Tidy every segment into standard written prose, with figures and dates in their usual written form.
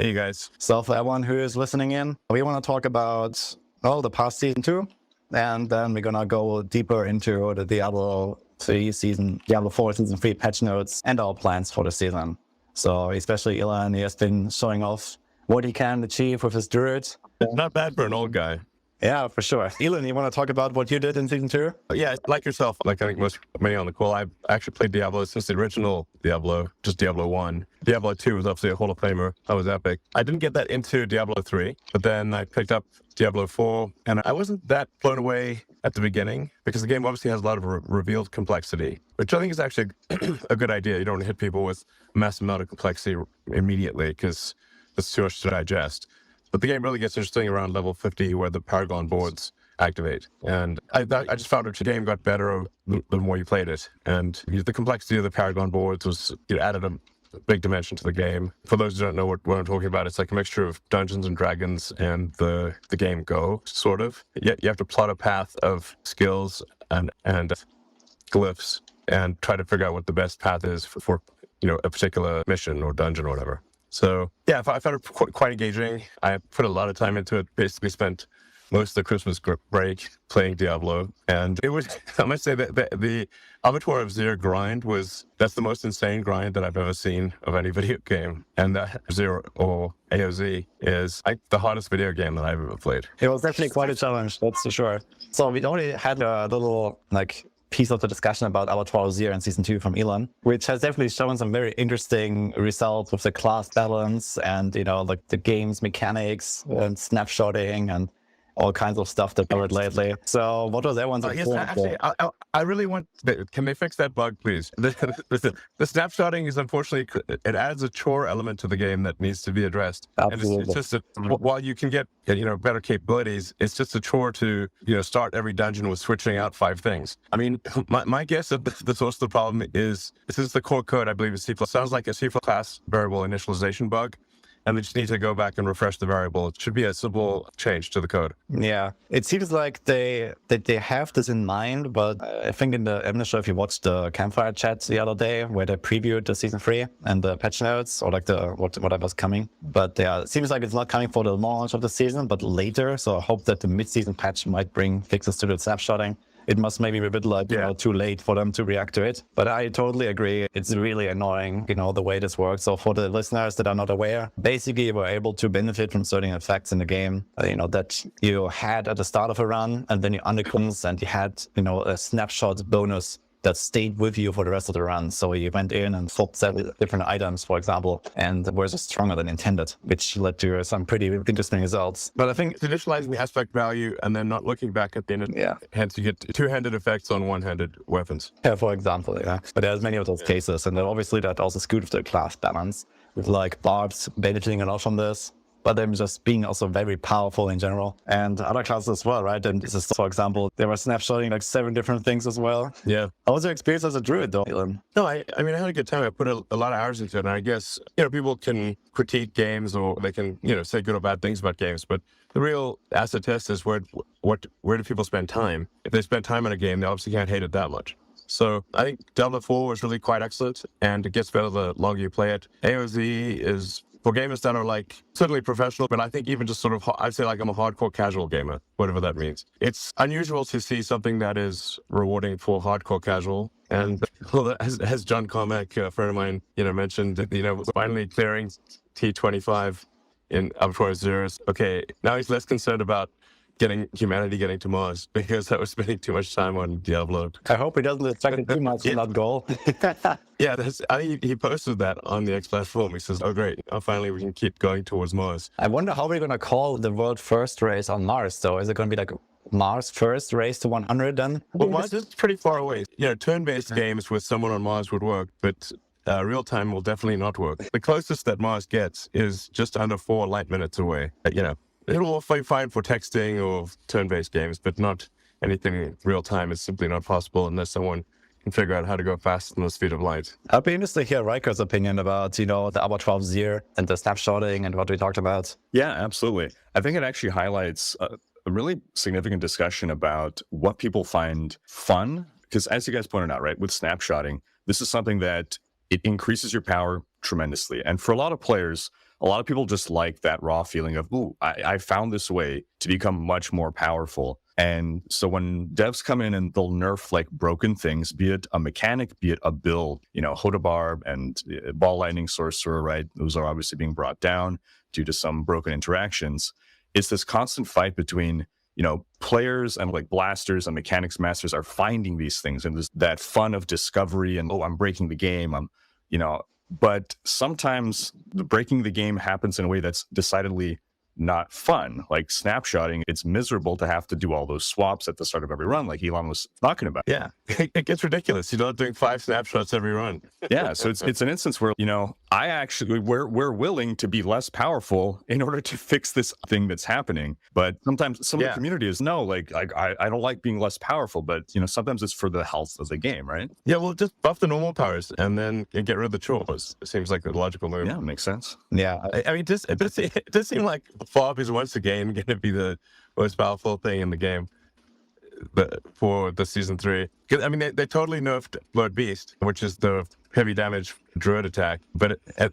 Hey, you guys. So for everyone who is listening in, we want to talk about, the past season 2, and then we're going to go deeper into the Diablo 4 Season 3 patch notes and our plans for the season. So especially Elon, he has been showing off what he can achieve with his druid. Not bad for an old guy. Yeah, for sure. Elon, you want to talk about what you did in Season 2? Yeah, like yourself, like I think many on the call, I've actually played Diablo since the original Diablo, just Diablo 1. Diablo 2 was obviously a Hall of Famer. That was epic. I didn't get that into Diablo 3, but then I picked up Diablo 4, and I wasn't that blown away at the beginning because the game obviously has a lot of revealed complexity, which I think is actually a good idea. You don't want to hit people with a massive amount of complexity immediately because it's too much to digest. But the game really gets interesting around level 50 where the Paragon boards activate. And I just found that the game got better the more you played it. And the complexity of the Paragon boards was added a big dimension to the game. For those who don't know what I'm talking about, it's like a mixture of Dungeons and Dragons and the game Go, sort of. Yet you have to plot a path of skills and glyphs and try to figure out what the best path is for a particular mission or dungeon or whatever. So yeah, I found it quite engaging. I put a lot of time into it. Basically spent most of the Christmas break playing Diablo. And it was, I must say that the 𝐓𝐿 grind that's the most insane grind that I've ever seen of any video game. And that Zero or AOZ is the hardest video game that I've ever played. It was definitely quite a challenge, that's for sure. So we already had a little piece of the discussion about 𝐓𝐿 in Season 2 from Elon, which has definitely shown some very interesting results with the class balance and, the game's mechanics and snapshotting and all kinds of stuff that I've read lately. So what was everyone's actually, I really want... Can they fix that bug, please? The snapshotting is unfortunately... It adds a chore element to the game that needs to be addressed. Absolutely. And it's just while you can get better capabilities, it's just a chore to start every dungeon with switching out 5 things. I mean, my guess of the source of the problem is this is the core code, I believe, is C++. Sounds like a C++ class variable initialization bug. And they just need to go back and refresh the variable. It should be a simple change to the code. Yeah, it seems like they have this in mind, but I think I'm not sure if you watched the campfire chat the other day where they previewed the Season 3 and the patch notes or whatever's coming. But yeah, it seems like it's not coming for the launch of the season, but later. So I hope that the mid-season patch might bring fixes to the snapshotting. It must maybe be a bit too late for them to react to it. But I totally agree. It's really annoying, the way this works. So for the listeners that are not aware, basically you were able to benefit from certain effects in the game, that you had at the start of a run, and then you undercons and you had, a snapshot bonus that stayed with you for the rest of the run. So you went in and swapped several different items, for example, and were just stronger than intended, which led to some pretty interesting results. But I think initializing the aspect value and then not looking back at the end, hence you get two-handed effects on one-handed weapons. Yeah, for example, yeah. But there's many of those cases, and then obviously that also skewed the class balance, with barbs benefiting a lot from this, but them just being also very powerful in general. And other classes as well, right? And this is, for example, they were snapshotting 7 different things as well. Yeah. How was your experience as a druid, though, Elon? No, I mean, I had a good time. I put a lot of hours into it, and I guess, people can critique games or they can, say good or bad things about games, but the real acid test is where do people spend time? If they spend time in a game, they obviously can't hate it that much. So I think Diablo 4 was really quite excellent, and it gets better the longer you play it. AOZ is... for gamers that are certainly professional, but I think even just sort of, I'd say I'm a hardcore casual gamer, whatever that means. It's unusual to see something that is rewarding for hardcore casual. And as John Cormack, a friend of mine, mentioned, finally clearing T25 in 𝐓𝐿. Okay, now he's less concerned about humanity getting to Mars because I was spending too much time on Diablo. I hope he doesn't expect it too much in that goal. Yeah, I think he posted that on the X platform. He says, "Oh, great! Finally, we can keep going towards Mars." I wonder how we're gonna call the world first race on Mars, though. Is it gonna be Mars first race to 100 then? Well, Mars is pretty far away. Turn-based games with someone on Mars would work, but real-time will definitely not work. The closest that Mars gets is just under 4 light minutes away. It'll be fine for texting or turn-based games, but not anything real-time is simply not possible unless someone can figure out how to go faster than the speed of light. I'd be interested to hear Rhyker's opinion about, the 𝐓𝐿 and the snapshotting and what we talked about. Yeah, absolutely. I think it actually highlights a really significant discussion about what people find fun. Because as you guys pointed out, right, with snapshotting, this is something that it increases your power tremendously. And for a lot of players, a lot of people just like that raw feeling of, ooh, I found this way to become much more powerful. And so when devs come in and they'll nerf like broken things, be it a mechanic, be it a build, Hodabarb and Ball Lightning Sorcerer, right? Those are obviously being brought down due to some broken interactions. It's this constant fight between, players and like blasters and mechanics masters are finding these things and that fun of discovery and, oh, I'm breaking the game. But sometimes the breaking the game happens in a way that's decidedly not fun. Like snapshotting, it's miserable to have to do all those swaps at the start of every run, like Elon was talking about. Yeah, it gets ridiculous. You're not doing 5 snapshots every run. Yeah, so it's an instance where, we're willing to be less powerful in order to fix this thing that's happening. But sometimes some of the community is, no, like I don't like being less powerful, but sometimes it's for the health of the game, right? Yeah, well, just buff the normal powers and then get rid of the chores. It seems like the logical move. Yeah, makes sense. Yeah. I mean, it does seem like Fob is once again going to be the most powerful thing in the game for the season 3. Because I mean, they totally nerfed Blood Beast, which is the heavy damage druid attack,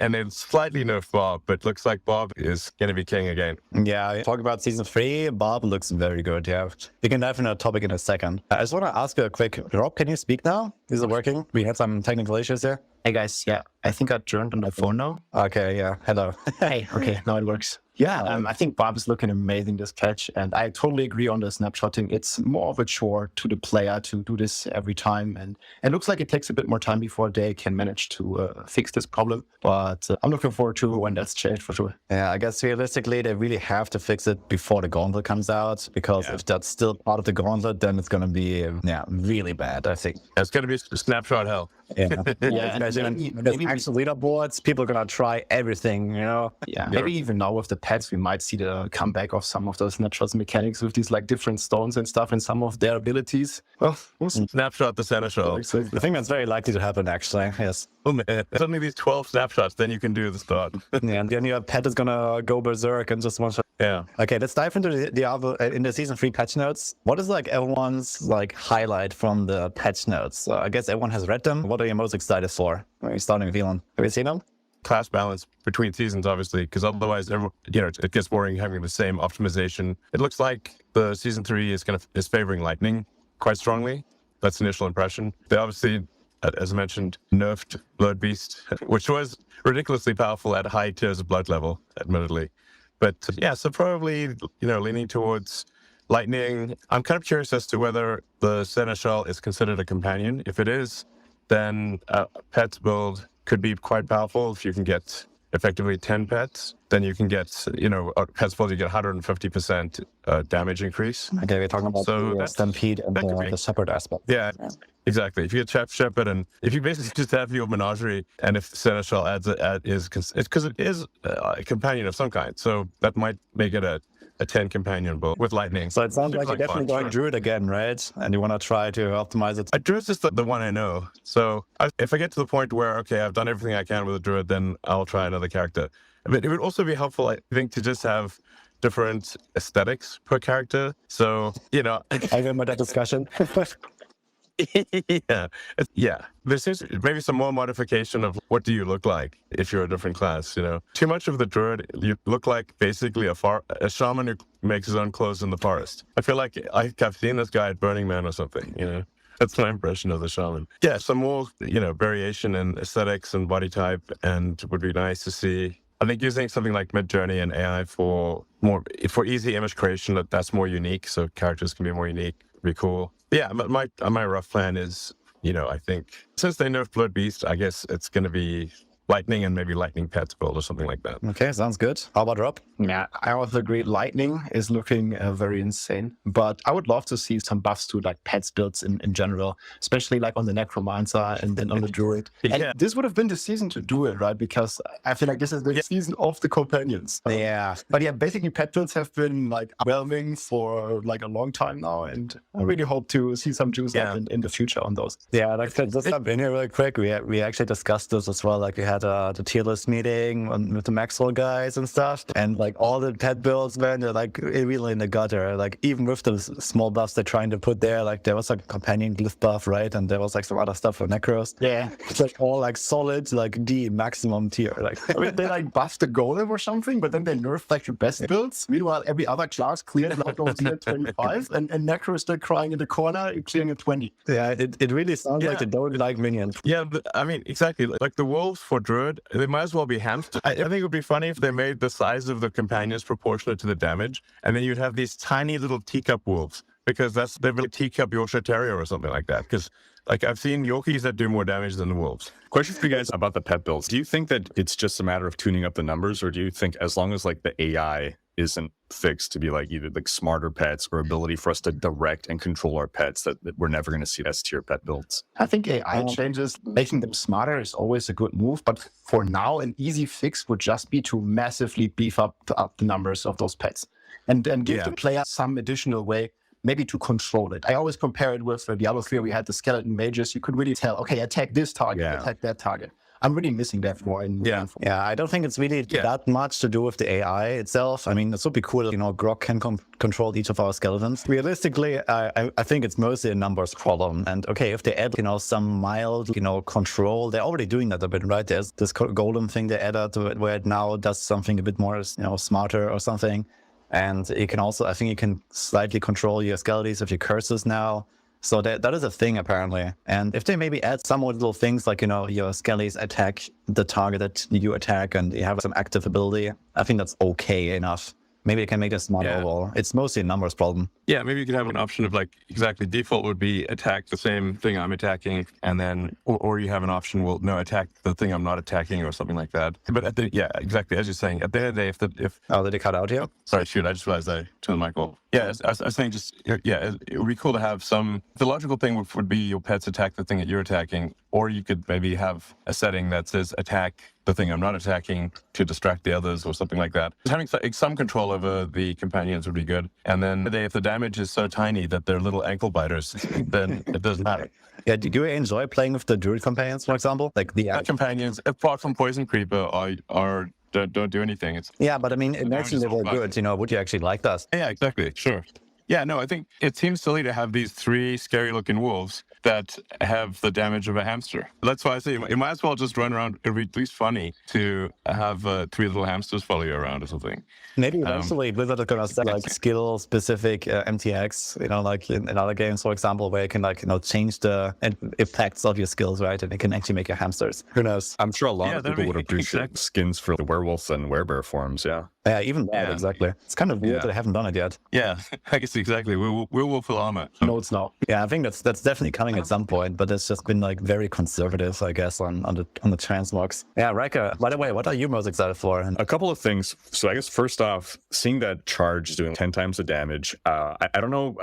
and they slightly nerfed Bob, but looks like Bob is going to be king again. Yeah, talk about season 3. Bob looks very good. Yeah, we can dive into a topic in a second. I just want to ask you a quick. Rob, can you speak now? Is it working? We had some technical issues here. Hey guys, yeah, I think I turned on my phone now. Okay, yeah. Hello. Hey, okay, now it works. Yeah, I think Bob is looking amazing this patch, and I totally agree on the snapshotting. It's more of a chore to the player to do this every time, and it looks like it takes a bit more time before they can manage to fix this problem. But I'm looking forward to when that's changed for sure. Yeah, I guess realistically they really have to fix it before the gauntlet comes out, because if that's still part of the gauntlet, then it's gonna be really bad, I think. It's going to be snapshot hell. Yeah, Yeah, maybe actual leaderboards, people are gonna try everything, Yeah, maybe even now with the pets, we might see the comeback of some of those snapshots mechanics with these like different stones and stuff and some of their abilities. Well, we'll see. Snapshot the seneschal. I think that's very likely to happen, actually. Yes. Oh man, suddenly these 12 snapshots, then you can do the start. Yeah, and then your pet is gonna go berserk and just one shot. Yeah. Okay, let's dive into the season 3 patch notes. What is like everyone's like highlight from the patch notes? I guess everyone has read them. What are you most excited for? Are you starting with Elon? Have you seen them? Class balance between seasons, obviously, because otherwise, it gets boring having the same optimization. It looks like the season 3 is favoring lightning quite strongly. That's the initial impression. They obviously, as I mentioned, nerfed Blood Beast, which was ridiculously powerful at high tiers of blood level, admittedly. But yeah, so probably, leaning towards lightning. I'm kind of curious as to whether the seneschal is considered a companion. If it is, then a pets build could be quite powerful. If you can get effectively 10 pets, then you can get, pets build, you get 150% damage increase. Okay, we're talking about the that's- Stampede and the Shepherd aspect. Yeah, exactly. If you get Shepherd, and if you basically just have your menagerie, and if seneschal it's because it is a companion of some kind, so that might make it a 10 companion build with lightning. So it sounds like you're Like definitely fun, going Druid again, right? And you want to try to optimize it. A Druid's just the one I know. So if I get to the point where, okay, I've done everything I can with a Druid, then I'll try another character. But it would also be helpful, I think, to just have different aesthetics per character. So, I remember that discussion. yeah. There seems maybe some more modification of what do you look like if you're a different class, Too much of the druid, you look like basically a shaman who makes his own clothes in the forest. I feel like I've seen this guy at Burning Man or something, That's my impression of the shaman. Yeah, some more, variation in aesthetics and body type, and would be nice to see. I think using something like Midjourney and AI for easy image creation, that's more unique, so characters can be more unique, would be cool. Yeah, but my rough plan is, I think since they nerfed Blood Beast, I guess it's going to be lightning and maybe lightning pets build or something like that. Okay, sounds good. How about Rob? Yeah, I also agree. Lightning is looking very insane, but I would love to see some buffs to like pets builds in general, especially like on the Necromancer and then on the Druid. And Yeah. this would have been the season to do it, right? Because I feel like this is the season of the companions. Yeah. But yeah, basically pet builds have been like overwhelming for like a long time now, and I really hope to see some juice up in the future on those. Yeah, like just jump in here really quick. We actually discussed this as well. Like we had had the tier list meeting with the Maxwell guys and stuff, and like all the pet builds, man, they're like really in the gutter. Like even with the small buffs they're trying to put there, like there was like a companion glyph buff, right? And there was like some other stuff for Necros. Yeah. It's like all like solid, like D maximum tier. Like I mean, they like buffed the golem or something, but then they nerfed like the best builds. Meanwhile, every other class cleared like over tier 25, and Necro is still crying in the corner, clearing at 20. yeah, it really sounds like they don't like minions. Yeah, I mean, exactly. Like the wolves for Druid, they might as well be hamster. I think it would be funny if they made the size of the companions proportionate to the damage, and then you'd have these tiny little teacup wolves, because they're really teacup Yorkshire Terrier or something like that. Because like I've seen Yorkies that do more damage than the wolves. Question for you guys about the pet builds. Do you think that it's just a matter of tuning up the numbers, or do you think as long as like the AI isn't fixed to be like either like smarter pets or ability for us to direct and control our pets, that we're never going to see S tier pet builds? I think AI changes, making them smarter is always a good move. But for now, an easy fix would just be to massively beef up the numbers of those pets and give the player some additional way maybe to control it. I always compare it with Diablo 3. We had the skeleton mages. You could really tell, okay, attack this target, attack that target. I'm really missing that more. Yeah, I don't think it's really that much to do with the AI itself. I mean, it would be cool, Grok can control each of our skeletons. Realistically, I think it's mostly a numbers problem. And okay, if they add, some mild, control, they're already doing that a bit, right? There's this golem thing they added to it where it now does something a bit more, smarter or something. And you can also, I think you can slightly control your skeletons of your curses now. So that is a thing, apparently. And if they maybe add some more little things like, your skellies attack the target that you attack and you have some active ability, I think that's okay enough. Maybe they can make it smarter overall. It's mostly a numbers problem. Yeah, maybe you could have an option of like, exactly, default would be attack the same thing I'm attacking, and then, or you have an option, well, no, attack the thing I'm not attacking or something like that. But exactly, as you're saying, at the end of the day, Oh, did it cut out here? Sorry, shoot, I just realized I turned the mic off. Yeah, I was saying it would be cool to have the logical thing would be your pets attack the thing that you're attacking, or you could maybe have a setting that says attack the thing I'm not attacking to distract the others or something like that. Having some control over the companions would be good. And then if the damage is so tiny that they're little ankle biters, then it doesn't matter. Yeah, do you enjoy playing with the druid companions, for example? Like the companions, apart from Poison Creeper, don't do anything. But I mean, imagine they were good, would you actually like that? Yeah, exactly, sure. Yeah, no, I think it seems silly to have these 3 scary-looking wolves that have the damage of a hamster. That's why I say you might as well just run around. It'd be at least funny to have 3 little hamsters follow you around or something. Maybe eventually Blizzard is going to set like skill-specific MTX, like in other games, for example, where you can change the effects of your skills, right? And it can actually make your hamsters. Who knows? I'm sure a lot of people would appreciate skins for the werewolf and werebear forms, Yeah, even that, exactly. It's kind of weird that they haven't done it yet. Yeah, I guess exactly. Werewolf full armor. No, it's not. Yeah, I think that's definitely coming at some point, but it's just been like very conservative, I guess, on the transmogs. Yeah, Rhykker, by the way, what are you most excited for? A couple of things. So I guess first off, seeing that charge is doing 10 times the damage, I don't know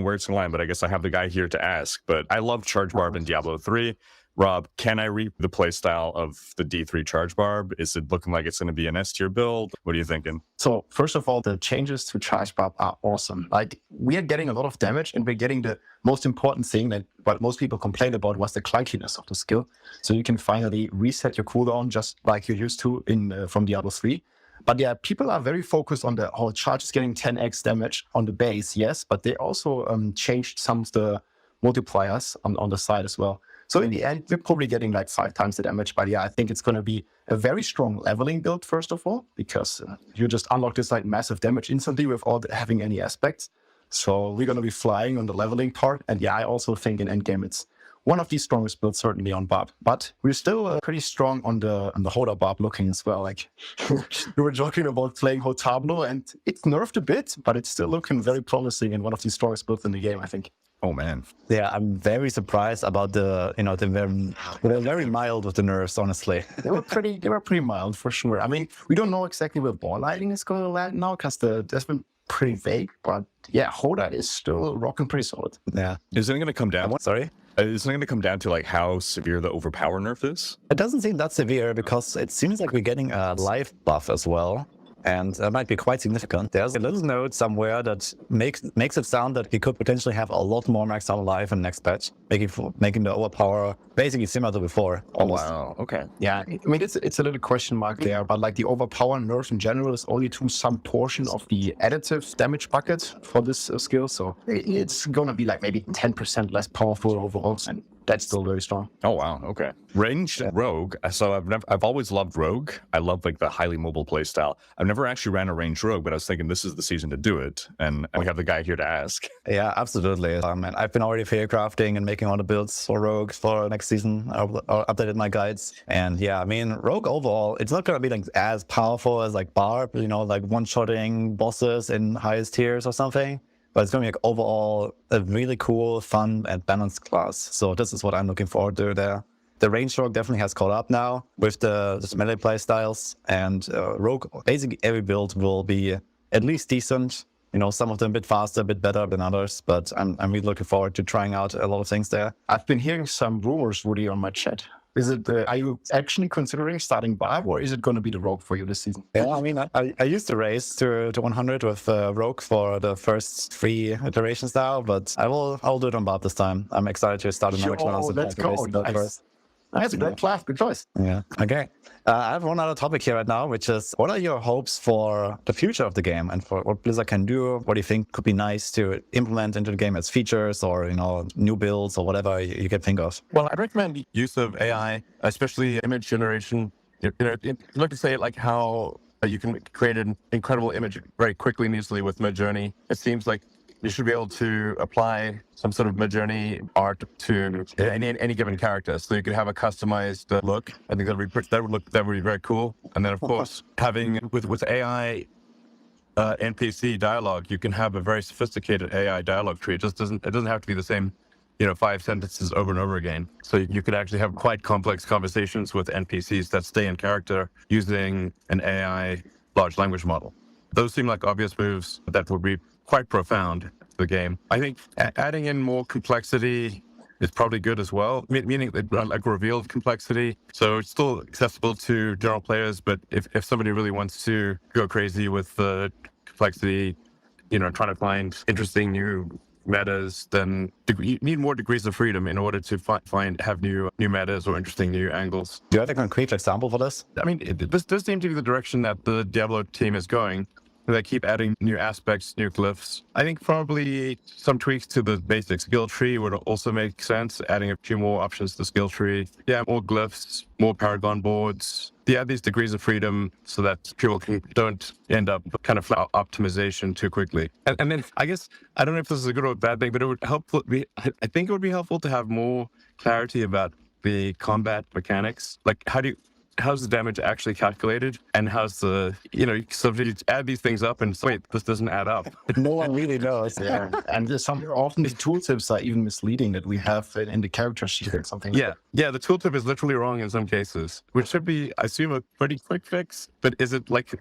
where it's gonna land, but I guess I have the guy here to ask. But I love Charge Barb in Diablo 3. Rob, can I reap the playstyle of the D3 Charge Barb? Is it looking like it's going to be an S tier build? What are you thinking? So first of all, the changes to Charge Barb are awesome. Like, we are getting a lot of damage, and we're getting the most important thing that what most people complained about was the clunkiness of the skill. So you can finally reset your cooldown just like you used to from Diablo 3. But yeah, people are very focused on the whole charge is getting 10x damage on the base, yes, but they also changed some of the multipliers on the side as well. So in the end, we're probably getting like 5 times the damage. But yeah, I think it's going to be a very strong leveling build, first of all, because you just unlock this like massive damage instantly without having any aspects. So we're going to be flying on the leveling part. And yeah, I also think in endgame, it's one of the strongest builds, certainly on Barb. But we're still pretty strong on the Hoda Barb looking as well. Like, we were joking about playing Hotablo, and it's nerfed a bit, but it's still looking very promising and one of the strongest builds in the game, I think. Oh man. Yeah, I'm very surprised about they're very mild with the nerfs, honestly. They were pretty mild for sure. I mean, we don't know exactly where ball lighting is going to land now because that's been pretty vague, but yeah, Hoda is still rocking pretty solid. Yeah. Is it going to come down? Sorry? Is it going to come down to like how severe the overpower nerf is? It doesn't seem that severe because it seems like we're getting a life buff as well. and that might be quite significant. There's a little note somewhere that makes it sound that he could potentially have a lot more maxed out life in the next patch, making the overpower basically similar to before. Almost. Wow. Okay. Yeah, I mean, it's a little question mark there, but like the overpower nerf in general is only to some portion of the additive damage bucket for this skill. So it's going to be like maybe 10% less powerful overall. And that's still very strong. Oh, wow. Okay. Ranged rogue. So I've always loved rogue. I love like the highly mobile playstyle. I've never actually ran a ranged rogue, but I was thinking this is the season to do it. And we have the guy here to ask. Yeah, absolutely. And I've been already fair crafting and making all the builds for rogue for next season. I updated my guides. And yeah, I mean, rogue overall, it's not going to be like as powerful as like barb, you know, like one-shotting bosses in highest tiers or something. But it's going to be like overall a really cool, fun, and balanced class. So this is what I'm looking forward to there. The range rogue definitely has caught up now with the melee play styles. And rogue, basically every build will be at least decent. You know, some of them a bit faster, a bit better than others. But I'm really looking forward to trying out a lot of things there. I've been hearing some rumors, Woody, on my chat. Is it? Are you actually considering starting barb, or is it going to be the rogue for you this season? Yeah, I mean, I used to race to 100 with rogue for the first 3 iterations now, but I'll do it on barb this time. I'm excited to start another class. Let's go. That's a great class. Good choice. Yeah. Okay. I have one other topic here right now, which is what are your hopes for the future of the game and for what Blizzard can do? What do you think could be nice to implement into the game as features or, you know, new builds or whatever you can think of? Well, I'd recommend the use of AI, especially image generation. You know, look to say like how you can create an incredible image very quickly and easily with Midjourney. It seems like you should be able to apply some sort of Midjourney art to any given character, so you could have a customized look. I think that would be very cool. And then, of course, having with AI NPC dialogue, you can have a very sophisticated AI dialogue tree. It doesn't have to be the same, you know, 5 sentences over and over again. So you could actually have quite complex conversations with NPCs that stay in character using an AI large language model. Those seem like obvious moves that would be quite profound to the game. I think adding in more complexity is probably good as well, meaning like revealed complexity. So it's still accessible to general players, but if somebody really wants to go crazy with the complexity, you know, trying to find interesting new metas, then you need more degrees of freedom in order to have new metas or interesting new angles. Do you have a concrete example for this? I mean, this does seem to be the direction that the Diablo team is going. They keep adding new aspects, new glyphs. I think probably some tweaks to the basic skill tree would also make sense, adding a few more options to the skill tree. Yeah, more glyphs, more paragon boards. Yeah, these degrees of freedom so that people don't end up kind of flat optimization too quickly. And then I guess, I don't know if this is a good or bad thing, but it would I think it would be helpful to have more clarity about the combat mechanics. Like how's the damage actually calculated, and how's the, you know, so if you add these things up and wait, this doesn't add up. No one really knows. Yeah, and often the tooltips are even misleading that we have in the character sheet or something. Yeah, the tooltip is literally wrong in some cases, which should be, I assume, a pretty quick fix. But is it like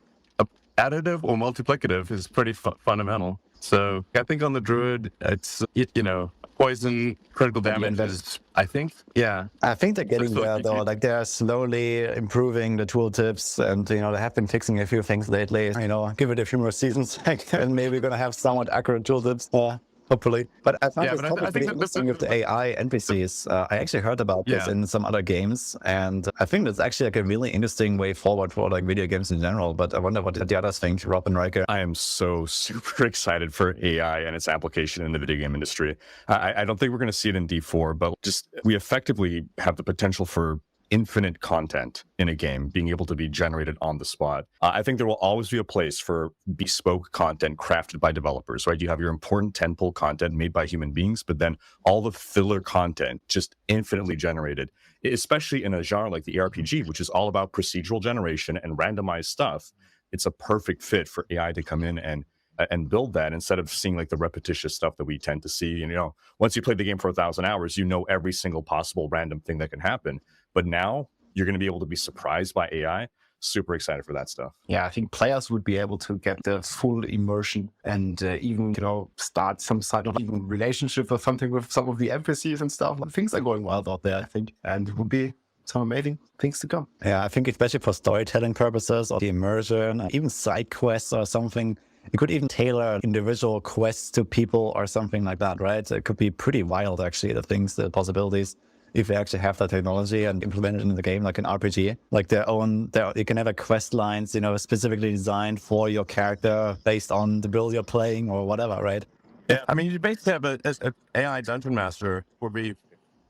additive or multiplicative is pretty fundamental. So I think on the druid, it's, you know, poison, critical damage is, I think, yeah. I think they're getting there though. Like they're slowly improving the tooltips, and you know they have been fixing a few things lately. You know, give it a few more seasons, and maybe we're gonna have somewhat accurate tooltips. Hopefully. But I found this topic really interesting with the AI NPCs. I actually heard about this in some other games, and I think that's actually like a really interesting way forward for like video games in general. But I wonder what the others think, Rob and Rhykker. I am so super excited for AI and its application in the video game industry. I don't think we're going to see it in D4, but just we effectively have the potential for infinite content in a game being able to be generated on the spot. I think there will always be a place for bespoke content crafted by developers, right? You have your important tentpole content made by human beings, but then all the filler content just infinitely generated, especially in a genre like the ARPG, which is all about procedural generation and randomized stuff. It's a perfect fit for AI to come in and build that instead of seeing like the repetitious stuff that we tend to see. And, you know, once you play the game for 1,000 hours, you know every single possible random thing that can happen. But now you're going to be able to be surprised by AI. Super excited for that stuff. Yeah, I think players would be able to get the full immersion and even, you know, start some sort of even relationship or something with some of the NPCs and stuff. Things are going wild out there, I think, and it would be some amazing things to come. Yeah, I think especially for storytelling purposes or the immersion, even side quests or something, you could even tailor individual quests to people or something like that, right? It could be pretty wild, actually, the possibilities, if they actually have that technology and implement it in the game, like an RPG, like you can have a quest lines, specifically designed for your character based on the build you're playing or whatever, right? Yeah, I mean, you basically have a AI dungeon master would be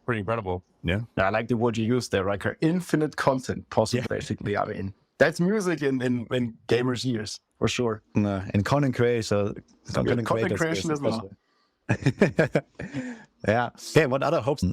pretty incredible. Yeah. I like the word you used there, Rhykker. Infinite content possible, basically. I mean, that's music in gamers' ears, for sure. In content creation, Content creation as well. Yeah. Okay. What other hopes?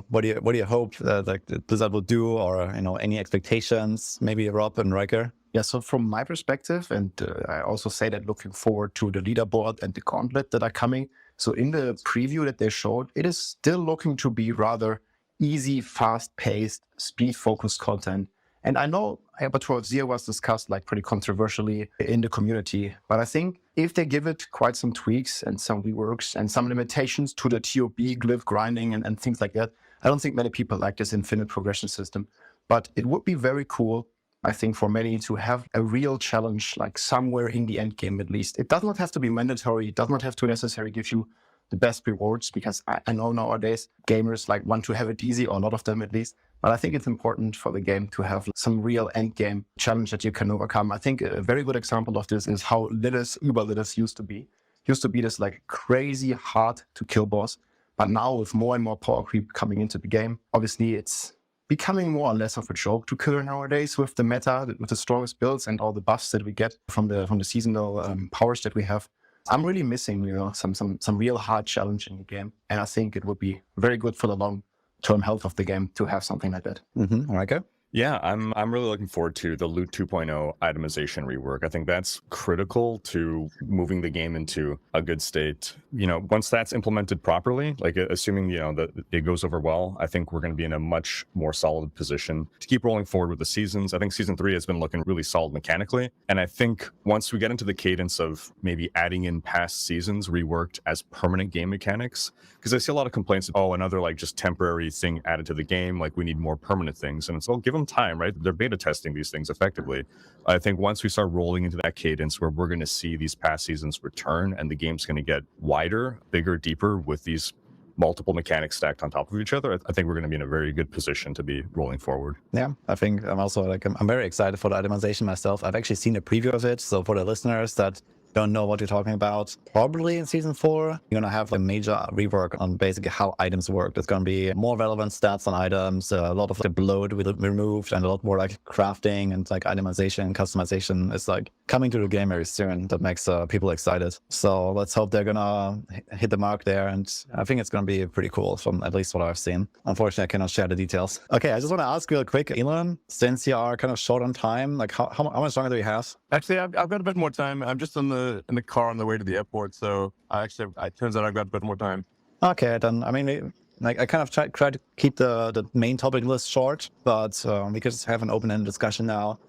What do you hope like Blizzard will do, or any expectations? Maybe Rob and Rhykker. Yeah. So from my perspective, and I also say that looking forward to the leaderboard and the gauntlet that are coming. So in the preview that they showed, it is still looking to be rather easy, fast-paced, speed-focused content. And I know Abattoir Zero was discussed like pretty controversially in the community, but I think if they give it quite some tweaks and some reworks and some limitations to the TOB glyph grinding and things like that, I don't think many people like this infinite progression system. But it would be very cool, I think, for many to have a real challenge, like somewhere in the end game at least. It does not have to be mandatory. It does not have to necessarily give you the best rewards, because I know nowadays gamers like want to have it easy, or a lot of them at least. But I think it's important for the game to have some real end game challenge that you can overcome. I think a very good example of this is how Uber Lilith used to be. Used to be this like crazy hard to kill boss. But now with more and more power creep coming into the game, obviously it's becoming more or less of a joke to kill nowadays with the meta, with the strongest builds and all the buffs that we get from the seasonal powers that we have. I'm really missing, some real hard challenge in the game, and I think it would be very good for the long-term health of the game to have something like that. Rhykker? Yeah, I'm really looking forward to the Loot 2.0 itemization rework. I think that's critical to moving the game into a good state. Once that's implemented properly, like assuming, that it goes over well, I think we're going to be in a much more solid position to keep rolling forward with the seasons. I think season 3 has been looking really solid mechanically. And I think once we get into the cadence of maybe adding in past seasons reworked as permanent game mechanics, because I see a lot of complaints of, another like just temporary thing added to the game, like we need more permanent things. And it's all give them time, right? They're beta testing these things effectively. I think once we start rolling into that cadence where we're going to see these past seasons return and the game's going to get wider, bigger, deeper with these multiple mechanics stacked on top of each other, I think we're going to be in a very good position to be rolling forward. Yeah, I think I'm also I'm very excited for the itemization myself. I've actually seen a preview of it. So for the listeners that don't know what you're talking about, probably in season 4, you're going to have a major rework on basically how items work. There's going to be more relevant stats on items, a lot of the bloat will be removed, and a lot more like crafting and like itemization and customization is like coming to the game very soon. That makes people excited. So let's hope they're going to hit the mark there. And I think it's going to be pretty cool from at least what I've seen. Unfortunately, I cannot share the details. Okay, I just want to ask real quick, Elon, since you are kind of short on time, like how much longer do you have? Actually, I've got a bit more time. I'm just in the car on the way to the airport, so it turns out I've got a bit more time. Okay, then I mean, like I kind of try to keep the main topic list short, but we could just have an open-ended discussion now.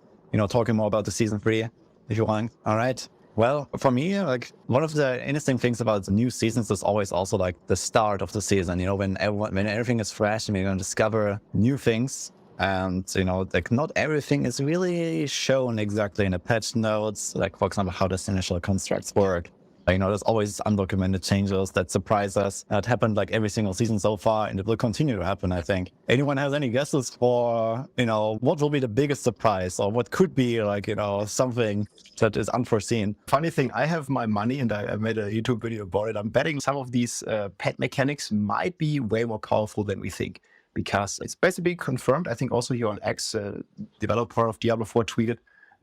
Talking more about the season 3, if you want. All right. Well, for me, like one of the interesting things about the new seasons is always also like the start of the season. When everything is fresh and we're going to discover new things. And, like not everything is really shown exactly in the patch notes. Like, for example, how does initial constructs work? There's always undocumented changes that surprise us. That happened like every single season so far, and it will continue to happen, I think. Anyone has any guesses for, what will be the biggest surprise, or what could be like, something that is unforeseen? Funny thing, I have my money, and I made a YouTube video about it. I'm betting some of these pet mechanics might be way more powerful than we think, because it's basically confirmed. I think also here on X, developer of Diablo 4 tweeted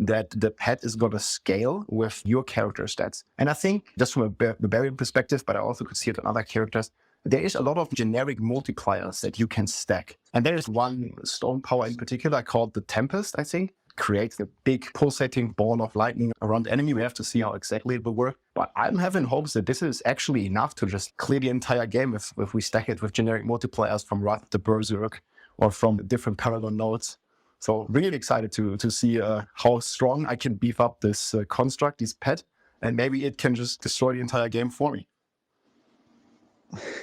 that the pet is going to scale with your character stats. And I think just from a barbarian perspective, but I also could see it on other characters, there is a lot of generic multipliers that you can stack. And there is one stone power in particular called the Tempest, I think. Creates a big pulsating ball of lightning around the enemy. We have to see how exactly it will work. But I'm having hopes that this is actually enough to just clear the entire game if we stack it with generic multipliers from Wrath of the Berserk or from different Paragon nodes. So really excited to see how strong I can beef up this construct, this pet, and maybe it can just destroy the entire game for me.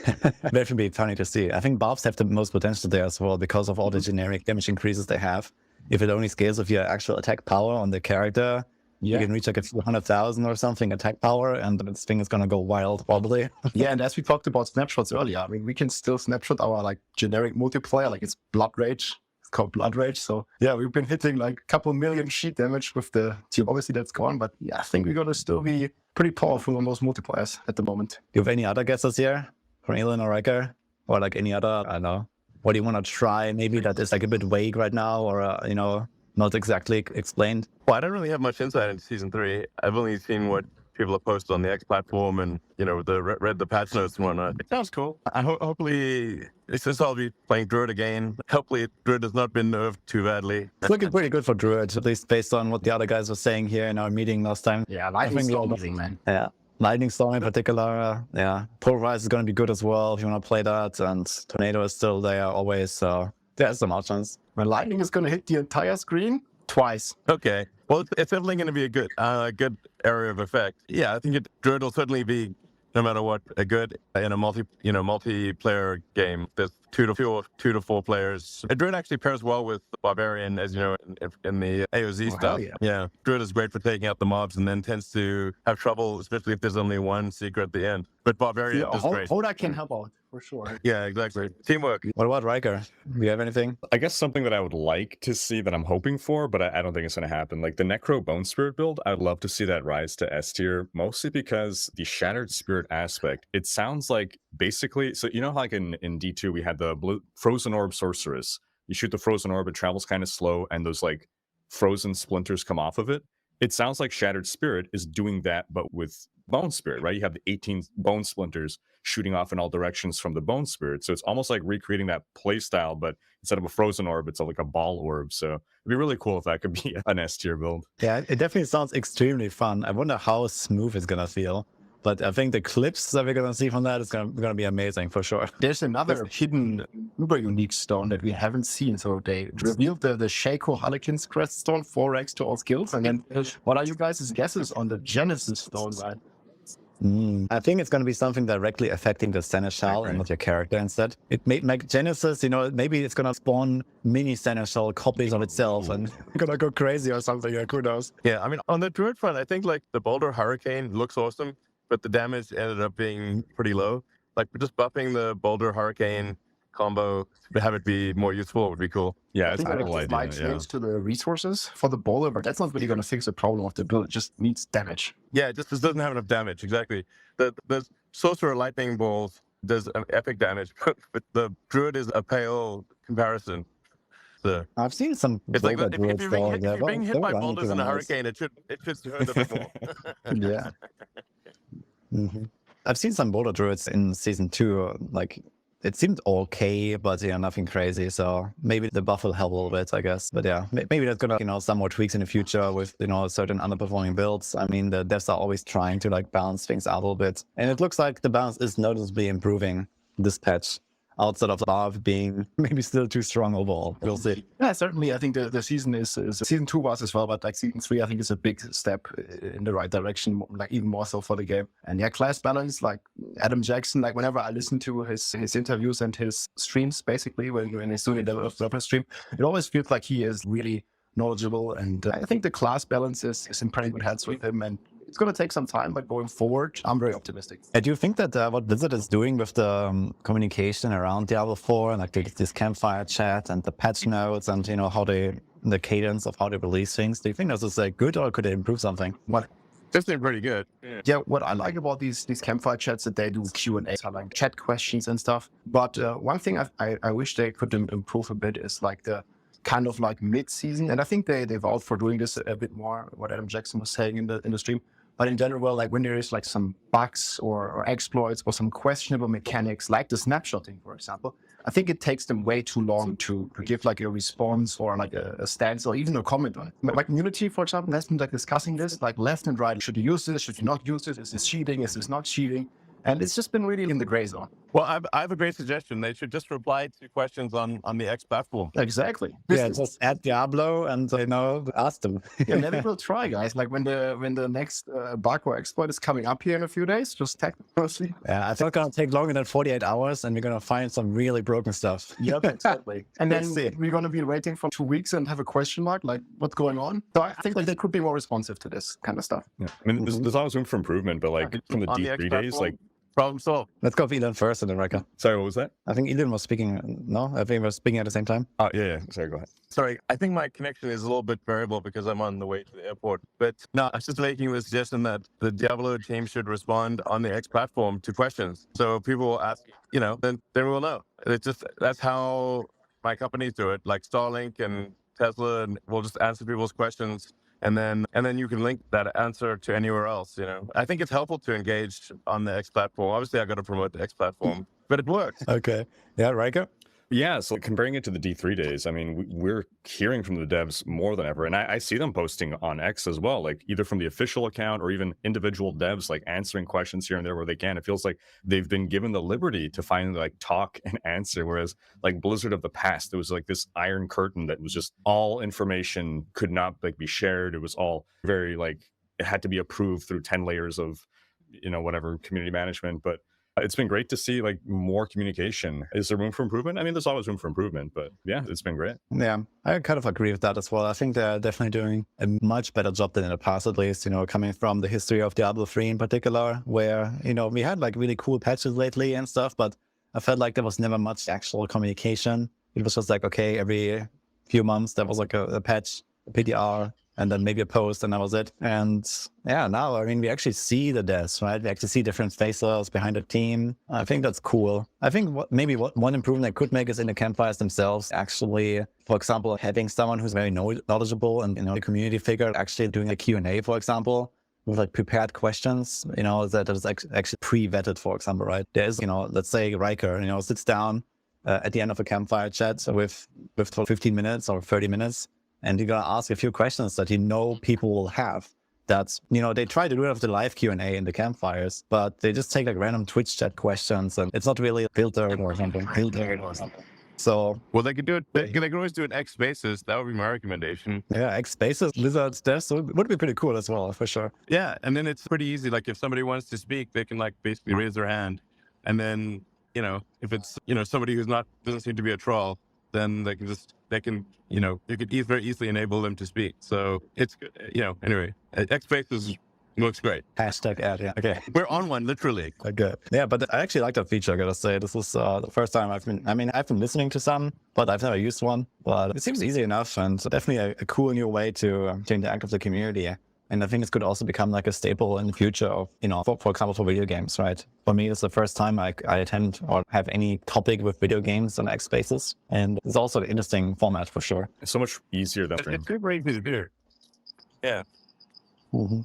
That would be funny to see. I think buffs have the most potential there as well because of all the generic damage increases they have. If it only scales with your actual attack power on the character, you can reach like a few 100,000 or something attack power, and this thing is gonna go wild probably. Yeah, and as we talked about snapshots earlier, I mean, we can still snapshot our like generic multiplayer, like it's Blood Rage. It's called Blood Rage. So yeah, we've been hitting like a couple million sheet damage with the team. Obviously that's gone, but yeah, I think we're gonna still be pretty powerful on those multipliers at the moment. Do you have any other guesses here from Elon or Rhykker? Or like any other, I don't know, what do you want to try? Maybe that is like a bit vague right now, or, you know, not exactly explained. Well, I don't really have much insight into season 3. I've only seen what people have posted on the X platform and, you know, read the patch notes and whatnot. It sounds cool. Hopefully, since I'll be playing Druid again, hopefully Druid has not been nerfed too badly. It's looking pretty good for Druid, at least based on what the other guys were saying here in our meeting last time. Yeah, Lightning's amazing, man. Yeah. Lightning Storm in particular, yeah. Pulverize is going to be good as well if you want to play that, and Tornado is still there always, so there's some options. When Lightning is going to hit the entire screen twice. Okay. Well, it's definitely going to be a good area of effect. Yeah, I think Druid will certainly be, no matter what, a good in a multiplayer game. There's 2 to 4 players. And Druid actually pairs well with Barbarian, as you know, in the AOZ stuff. Yeah, Druid is great for taking out the mobs, and then tends to have trouble, especially if there's only one secret at the end. But Barbarian is great. Hoda can help out for sure. Yeah, exactly. Teamwork. What about Rhykker? Do you have anything? I guess something that I would like to see that I'm hoping for, but I don't think it's going to happen. Like the Necro Bone Spirit build, I'd love to see that rise to S tier, mostly because the Shattered Spirit aspect, it sounds like basically, so you know how like in D2 we had the Frozen Orb Sorceress. You shoot the Frozen Orb, it travels kind of slow, and those like frozen splinters come off of it. It sounds like Shattered Spirit is doing that, but with Bone Spirit, right? You have the 18 bone splinters shooting off in all directions from the Bone Spirit. So it's almost like recreating that playstyle, but instead of a frozen orb, it's like a ball orb. So it'd be really cool if that could be an S tier build. Yeah, it definitely sounds extremely fun. I wonder how smooth it's going to feel. But I think the clips that we're going to see from that is going to be amazing for sure. There's another hidden uber unique stone that we haven't seen. So they revealed the 𝐓𝐞𝐜𝐴 Crest Stone, 4x to all skills. And then what are you guys' guesses on the Genesis Stone, right? I think it's going to be something directly affecting the Seneschal and not your character instead. It may make Genesis, you know, maybe it's going to spawn mini Seneschal copies of itself and going to go crazy or something. Yeah, who knows? Yeah, I mean, on the Druid front, I think like the Boulder Hurricane looks awesome, but the damage ended up being pretty low. Like just buffing the Boulder Hurricane combo to have it be more useful would be cool. Yeah, I it's think a cool that might idea. change to the resources for the bowler, but that's not really going to fix the problem of the build. It just needs damage. Yeah, it just doesn't have enough damage. Exactly. The Sorcerer Lightning Balls does epic damage, but the Druid is a pale comparison. So I've seen some. it's like Boulder if you're Druids being though, hit, if you're being hit by they're boulders in a nice. hurricane, it should hurt a bit more. Yeah. I've seen some Boulder Druids in season 2, like it seemed okay, but yeah, nothing crazy. So maybe the buff will help a little bit, I guess. But yeah, maybe that's gonna, you know, some more tweaks in the future with, you know, certain underperforming builds. I mean, the devs are always trying to like balance things out a little bit, and it looks like the balance is noticeably improving this patch. Outside of Barb being maybe still too strong overall. We'll see. Yeah, certainly. I think the season is season 2 was as well, but like season 3, I think is a big step in the right direction, like even more so for the game. And yeah, class balance, like Adam Jackson, like whenever I listen to his interviews and his streams, basically when he's doing a developer stream, it always feels like he is really knowledgeable. And I think the class balance is in pretty good hands with him. And it's going to take some time, but going forward, I'm very optimistic. And do you think that what Blizzard is doing with the communication around Diablo 4 and like this campfire chat and the patch notes and, you know, how the cadence of how they release things, do you think this is good or could it improve something? This thing pretty good. Yeah, what I like about these campfire chats that they do Q&A, like chat questions and stuff. But one thing I wish they could improve a bit is like the kind of like mid-season, and I think they vowed for doing this a bit more, what Adam Jackson was saying in the stream. But in general, like when there is like some bugs or exploits or some questionable mechanics, like the snapshotting, for example, I think it takes them way too long to give like a response or like a stance or even a comment on it. My community, for example, has been like discussing this, like left and right. Should you use this? Should you not use this? Is this cheating? Is this not cheating? And it's just been really in the gray zone. Well, I have a great suggestion. They should just reply to questions on the X platform. Exactly. Yeah, just add Diablo and ask them. Yeah, maybe we'll try, guys. Like when the next bug or exploit is coming up here in a few days, just tag them closely. Yeah, I think it's gonna take longer than 48 hours, and we're gonna find some really broken stuff. Yep, exactly. And then Let's see. we're going to be waiting for 2 weeks and have a question mark, like what's going on. So I think like they could be more responsive to this kind of stuff. Yeah. I mean, there's always room for improvement, but like from the On the X D3 days, platform, like, problem solved. Let's go for Elon first, and then Rhykker. sorry, what was that? I think Elon was speaking. No, I think we were speaking at the same time. Oh, yeah. Sorry, go ahead. Sorry, I think my connection is a little bit variable because I'm on the way to the airport. But no, I was just making the suggestion that the Diablo team should respond on the X platform to questions. So people will ask, then we'll know. It's just, that's how my companies do it, like Starlink and Tesla, and we'll just answer people's questions. And then you can link that answer to anywhere else, I think it's helpful to engage on the X platform. Obviously, I got to promote the X platform, but it works. Okay. Yeah, Rhykker? Yeah, so comparing it to the D3 days, I mean, we're hearing from the devs more than ever. And I see them posting on X as well, like either from the official account or even individual devs, like answering questions here and there where they can. It feels like they've been given the liberty to finally like talk and answer. Whereas like Blizzard of the past, there was like this iron curtain that was just all information could not like be shared. It was all very like, it had to be approved through 10 layers of, whatever community management. But it's been great to see like more communication. Is there room for improvement? I mean, there's always room for improvement, but yeah, it's been great. Yeah, I kind of agree with that as well. I think they're definitely doing a much better job than in the past, at least, coming from the history of Diablo 3 in particular, where, we had like really cool patches lately and stuff, but I felt like there was never much actual communication. It was just like, okay, every few months there was like a patch, a PTR, and then maybe a post, and that was it. And yeah, now, I mean, we actually see the devs, right? We actually see different faces behind the team. I think that's cool. I think one improvement they could make is in the campfires themselves. Actually, for example, having someone who's very knowledgeable and, a community figure actually doing a Q&A, for example, with like prepared questions, that is actually pre-vetted, for example, right? There's, let's say Rhykker, sits down at the end of a campfire chat with for 15 minutes or 30 minutes, and you're going to ask a few questions that people will have. That's, they try to do it with the live Q&A in the campfires, but they just take like random Twitch chat questions, and it's not really filtered or something. So, well, they could do it. They could always do it X Spaces. That would be my recommendation. Yeah, X Spaces, Lizard's devs, so it would be pretty cool as well, for sure. Yeah, and then it's pretty easy. Like if somebody wants to speak, they can like basically raise their hand, and then if it's somebody who's doesn't seem to be a troll, then you could very easily enable them to speak. So it's good. Anyway, X Spaces looks great. Hashtag ad, yeah. Okay. We're on one, literally. Okay. Yeah, but I actually like that feature, I gotta say. This is the first time I've been listening to some, but I've never used one. But it seems easy enough, and definitely a cool new way to interact with the community. And I think this could also become like a staple in the future of, for example, for video games, right? For me, it's the first time I attend or have any topic with video games on X Spaces. And it's also an interesting format for sure. It's so much easier than It's good for easy to do. Yeah. Mm-hmm.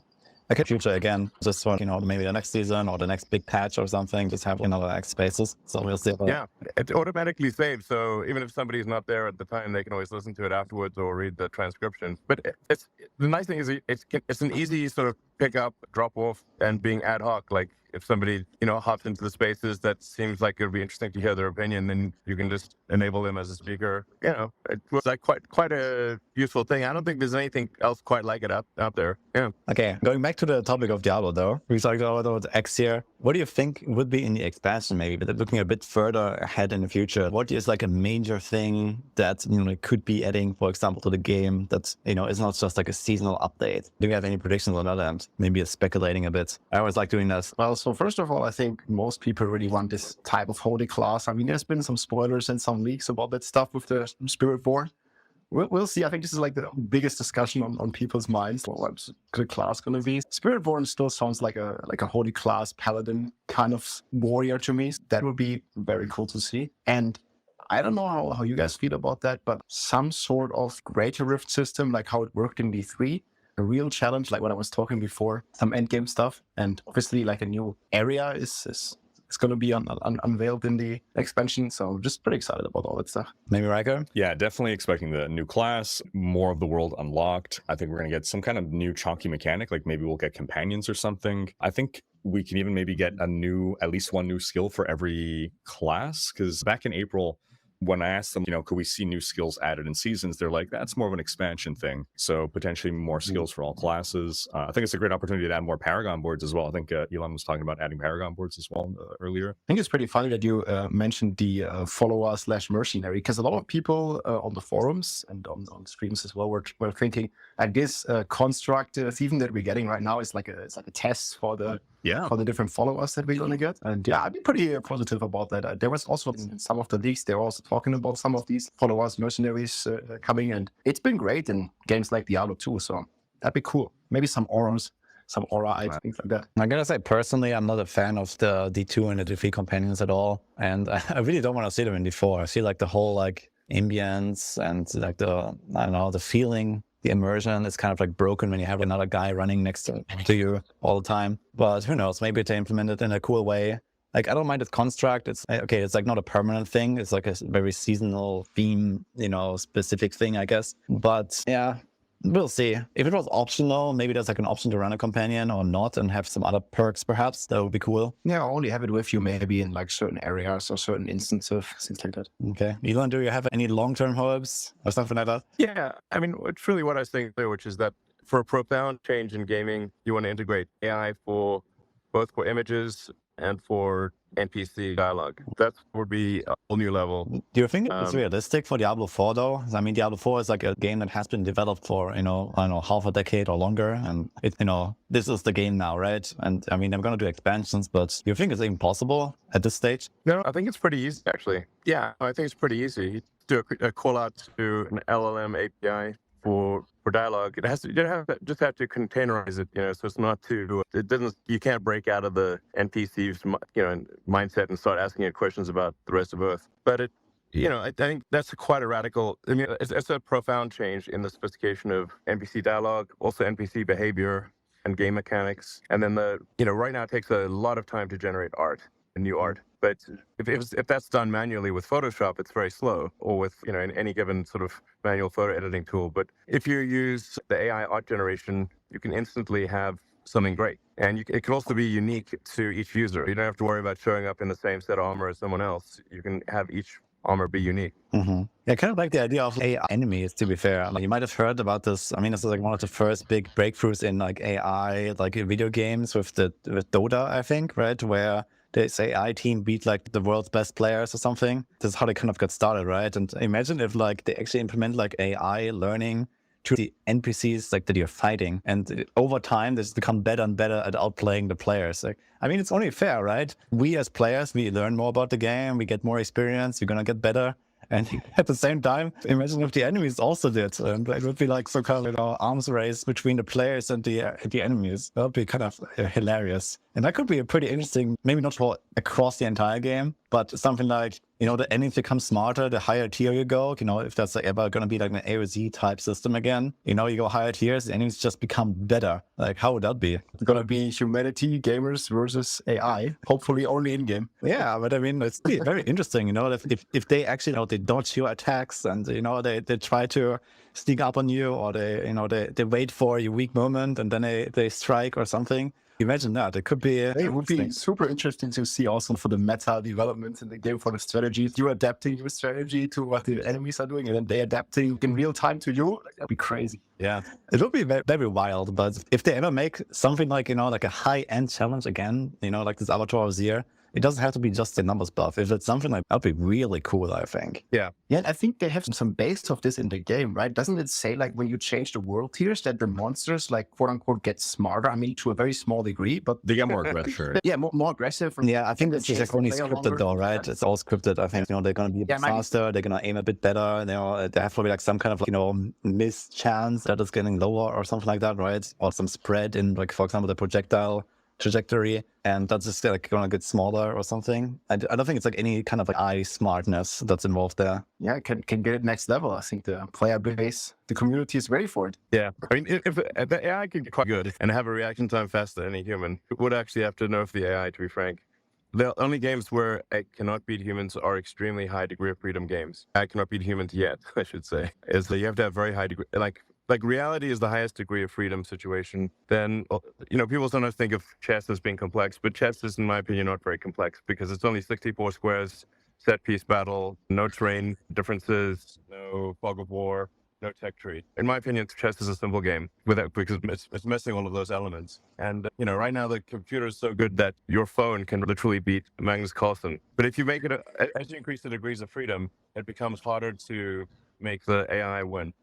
Okay, future again, just for, maybe the next season or the next big patch or something, just have another X Spaces. So we'll see. Yeah, it's automatically saved. So even if somebody's not there at the time, they can always listen to it afterwards or read the transcription. But the nice thing is it's an easy sort of pick up, drop off, and being ad hoc. Like if somebody, hops into the spaces that seems like it would be interesting to hear their opinion, then you can just enable them as a speaker. It was like quite a useful thing. I don't think there's anything else quite like it out there. Yeah. Okay, going back to the topic of Diablo though, we talked about X here. What do you think would be in the expansion maybe, but looking a bit further ahead in the future? What is like a major thing that, could be adding, for example, to the game that, is not just like a seasonal update? Do you have any predictions on that end? Maybe speculating a bit. I always like doing that. Well, so first of all, I think most people really want this type of holy class. I mean, there's been some spoilers and some leaks about that stuff with the Spirit Born. We'll see. I think this is like the biggest discussion on people's minds. What's the class going to be? Spirit Born still sounds like a holy class paladin kind of warrior to me. That would be very cool to see. And I don't know how you guys feel about that, but some sort of greater rift system, like how it worked in D3, a real challenge, like when I was talking before, some endgame stuff, and obviously like a new area is going to be unveiled in the expansion. So I'm just pretty excited about all that stuff. Maybe Rhykker? Yeah, definitely expecting the new class, more of the world unlocked. I think we're going to get some kind of new chunky mechanic, like maybe we'll get companions or something. I think we can even maybe get at least one new skill for every class. Because back in April, when I asked them, could we see new skills added in seasons, they're like, that's more of an expansion thing. So potentially more skills for all classes. I think it's a great opportunity to add more Paragon boards as well. I think Elon was talking about adding Paragon boards as well earlier. I think it's pretty funny that you mentioned the follower/mercenary, because a lot of people on the forums and on streams as well were thinking like this construct theme that we're getting right now is like a test for the different followers that we're gonna get. And yeah, I'd be pretty positive about that. There was also in some of the leaks, they were also talking about some of these followers, mercenaries coming, and it's been great in games like Diablo 2. So that'd be cool. Maybe some auras, some aura eyes, things like that. I gotta say, personally, I'm not a fan of the D2 and the D3 companions at all, and I really don't want to see them in D4. I feel like the whole like ambience and like the feeling, the immersion is kind of like broken when you have another guy running next to you all the time. But who knows? Maybe they implement it in a cool way. Like, I don't mind its construct. It's okay. It's like not a permanent thing. It's like a very seasonal theme, specific thing, I guess. But yeah, we'll see. If it was optional, maybe there's like an option to run a companion or not and have some other perks, perhaps. That would be cool. Yeah, only have it with you maybe in like certain areas or certain instances, things like that. Okay. Elon, do you have any long-term hopes or something like that? Yeah, I mean, it's really what I was thinking there, which is that for a profound change in gaming, you want to integrate AI both for images and for NPC dialogue. That would be a whole new level. Do you think it's realistic for Diablo 4 though? I mean, Diablo 4 is like a game that has been developed for, I don't know, half a decade or longer. And this is the game now, right? And I mean, they're going to do expansions, but do you think it's even possible at this stage? No, I think it's pretty easy, actually. Yeah, I think it's pretty easy. You do a call out to an LLM API for dialogue. You just have to containerize it, so it's not you can't break out of the NPC's, mindset and start asking it questions about the rest of Earth. But I think that's quite a radical, it's a profound change in the sophistication of NPC dialogue, also NPC behavior and game mechanics. And then right now it takes a lot of time to generate art, new art. But if that's done manually with Photoshop, it's very slow, or with in any given sort of manual photo editing tool. But if you use the AI art generation, you can instantly have something great, and it can also be unique to each user. You don't have to worry about showing up in the same set of armor as someone else. You can have each armor be unique. Mm-hmm. Yeah, kind of like the idea of AI enemies, to be fair. Like, you might have heard about this. I mean, this is like one of the first big breakthroughs in like AI, like video games with Dota, I think, right? Where this AI team beat like the world's best players or something. This is how they kind of got started, right? And imagine if like they actually implement like AI learning to the NPCs like that you're fighting, and over time this become better and better at outplaying the players. Like, I mean, it's only fair, right? We as players, we learn more about the game, we get more experience, we're gonna get better. And at the same time, imagine if the enemies also did. And it would be like some kind of arms race between the players and the enemies. That would be kind of hilarious. And that could be a pretty interesting, maybe not for across the entire game, but something like, the enemies become smarter the higher tier you go. If that's ever going to be like an AOZ type system again, you go higher tiers, the enemies just become better. Like, how would that be? It's going to be humanity, gamers versus AI, hopefully only in-game. Yeah, but I mean, it's very interesting, if they actually, they dodge your attacks and, they try to sneak up on you, or they wait for your weak moment and then they strike or something. Imagine that. It could be. It would be super interesting to see also for the meta developments in the game, for the strategies. You adapting your strategy to what the enemies are doing, and then they adapting in real time to you. That'd be crazy. Yeah, it would be very, very wild. But if they ever make something like like a high-end challenge again, like this Avatar of Zir, it doesn't have to be just the numbers buff. If it's something like that'd be really cool, I think. Yeah. Yeah, I think they have some base of this in the game, right? Doesn't it say like when you change the world tiers that the monsters like quote unquote get smarter? I mean, to a very small degree, but they get more aggressive. Yeah, more aggressive. Yeah, I think this is only scripted though, right? It's all scripted. I think they're gonna be a bit faster. They're gonna aim a bit better. They have probably like some kind of miss chance that it's getting lower or something like that, right? Or some spread in like, for example, the projectile trajectory, and that's just like gonna get smaller or something. I don't think it's like any kind of like eye smartness that's involved there. Yeah, can get it next level. I think the player base, the community is ready for it. Yeah, I mean, if the AI could get quite good and have a reaction time faster than any human, it would actually have to nerf the AI, to be frank. The only games where it cannot beat humans are extremely high degree of freedom games. I cannot beat humans yet, I should say. Is that you have to have very high degree, like like reality is the highest degree of freedom situation, then, people sometimes think of chess as being complex, but chess is, in my opinion, not very complex because it's only 64 squares, set piece battle, no terrain differences, no fog of war, no tech tree. In my opinion, chess is a simple game because it's missing all of those elements. And, right now the computer is so good that your phone can literally beat Magnus Carlsen. But if you make it, as you increase the degrees of freedom, it becomes harder to make the AI win.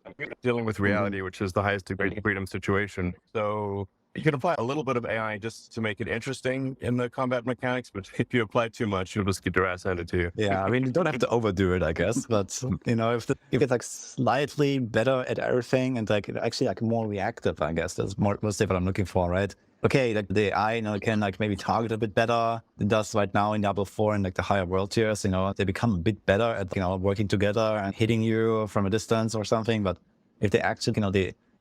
Dealing with reality, which is the highest degree of freedom situation. So you can apply a little bit of AI just to make it interesting in the combat mechanics, but if you apply too much, you'll just get your ass handed to you. Yeah, I mean, you don't have to overdo it, I guess. But if it's like slightly better at everything and like actually like more reactive, I guess that's mostly what I'm looking for, right? Okay, like the AI, can like maybe target a bit better than it does right now in Diablo 4 and like the higher world tiers. They become a bit better at working together and hitting you from a distance or something. But if they actually,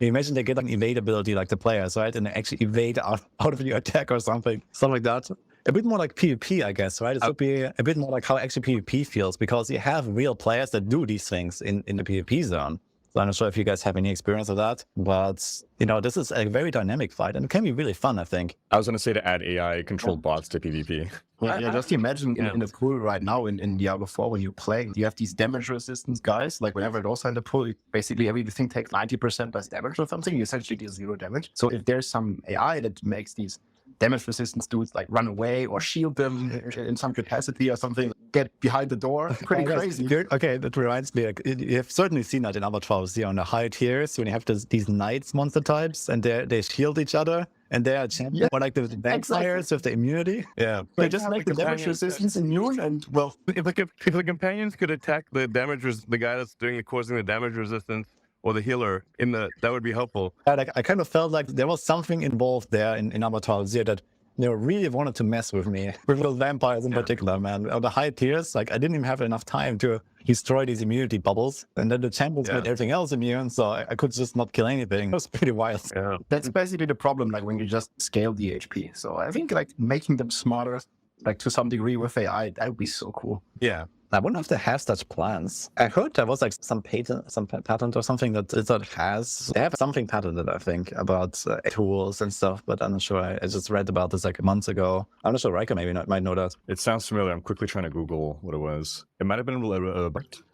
you imagine they get an evade ability like the players, right? And they actually evade out of your attack or something like that. A bit more like PvP, I guess, right? It would be a bit more like how actually PvP feels because you have real players that do these things in the PvP zone. So I'm not sure if you guys have any experience of that, but this is a very dynamic fight and it can be really fun, I think. I was going to say to add AI controlled bots to PvP. Yeah, just imagine in the pool right now in Diablo 4 when you play, you have these damage resistance guys. Like whenever it also in the pool, basically everything takes 90% less damage or something. You essentially do 0 damage. So if there's some AI that makes these damage resistance dudes like run away or shield them in some capacity or something, get behind the door, pretty crazy. Okay, that reminds me, like, you have certainly seen that in other trials on the high tiers when you have these knights monster types and they shield each other. And they are champions, or like the vampires with the immunity. Yeah, they just make the damage resistance immune, and well, if the companions could attack the the guy that's causing the damage resistance, or the healer that would be helpful. I kind of felt like there was something involved there in Avatar Zero that really wanted to mess with me, with those vampires in particular, man. On the high tiers, like I didn't even have enough time to destroy these immunity bubbles, and then the champions made everything else immune, so I could just not kill anything. It was pretty wild. Yeah. That's basically the problem, like when you just scale the HP. So I think like making them smarter, like to some degree with AI, that would be so cool. Yeah. I wonder if they have such plans. I heard there was like some patent or something that has. They have something patented, I think, about tools and stuff, but I'm not sure. I just read about this like months ago. I'm not sure Rhykker might know that. It sounds familiar. I'm quickly trying to Google what it was. It might have been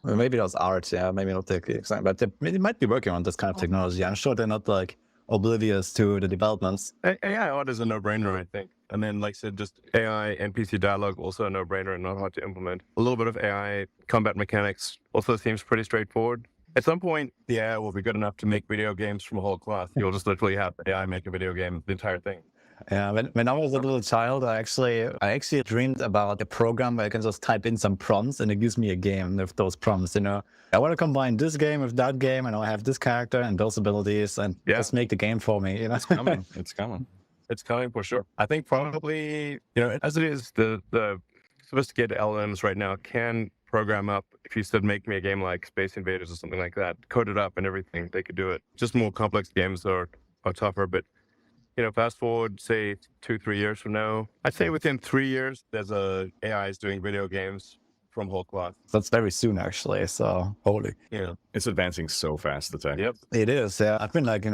maybe that was art, yeah, maybe not the exact, but they might be working on this kind of technology. I'm sure they're not like oblivious to the developments. AI art is a no-brainer, I think. And then, like I said, just AI NPC dialogue, also a no-brainer and not hard to implement. A little bit of AI combat mechanics also seems pretty straightforward. At some point, the AI will be good enough to make video games from a whole cloth. You'll just literally have AI make a video game, the entire thing. Yeah, when I was a little child, I actually dreamed about a program where I can just type in some prompts and it gives me a game with those prompts, I want to combine this game with that game and I have this character and those abilities and just make the game for me, It's coming. It's coming. It's coming for sure. I think probably, as it is, the sophisticated LLMs right now can program up, if you said make me a game like Space Invaders or something like that, code it up and everything, they could do it. Just more complex games are tougher, but fast forward, say 2-3 years from now, I'd say within 3 years, there's AI is doing video games from whole cloth. That's very soon, actually. So, holy. Yeah. It's advancing so fast, the tech. Yep. It is, yeah. I've been like,